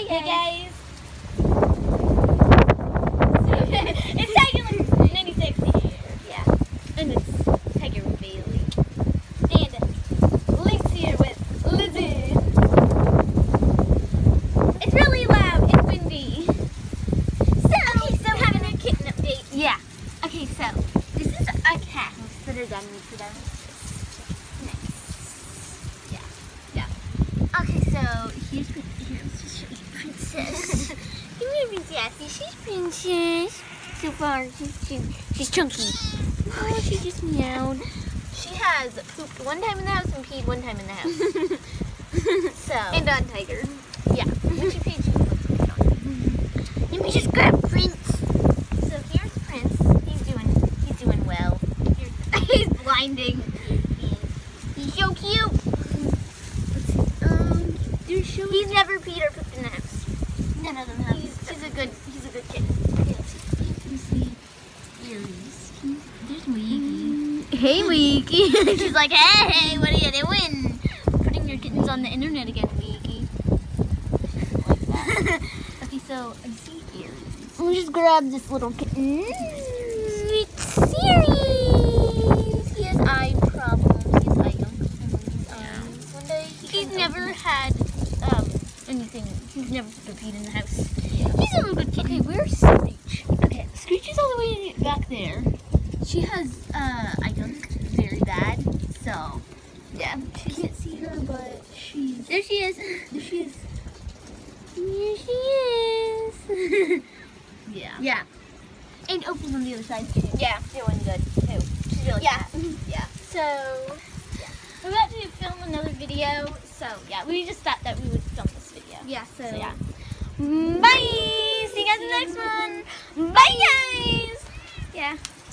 Hey guys. It's Tiger 96 here. Yeah. And it's Tiger Bailey. And Link's here with Lizzie. It's really loud. It's windy. So we're having a kitten update. Yeah. Okay, so this is a cat that is on me today. Nice. Yeah. Okay, so here's just show you Princess. Come here, Princess. She's Princess. So far, she's chunky. Oh, she just meowed. She has pooped one time in the house and peed one time in the house. So and on Tiger. Yeah. When she peed, she was on. Let me just grab Prince. So here's Prince. He's doing well. He's blinding. He's so cute. He's never peed or pooped in the house. None of them have. He's a good kid. There's Weeky. Hey Weeky. She's like, hey, what are you doing? Putting your kittens on the internet again, Weeky. Like that. Okay, so I see Aries. Let me just grab this little kitten. It's Series. He has eye problems. He has eye yolks in his eyes. One day he's never had anything. He's never peed in the house. He's a little good kitten. Okay, where's Screech? Okay, Screech is all the way back there. She has eye yolk very bad. So yeah, she can't see her, but she's there. She is. There she is. Here she is. Yeah. Yeah. And Opal's on the other side too. Yeah, doing good too. She's really fat. Yeah. So yeah, we're about to film another video. So yeah, we just thought that we would film this video. Yeah. So yeah. Bye. See you guys in the next one. Bye, guys. Yeah.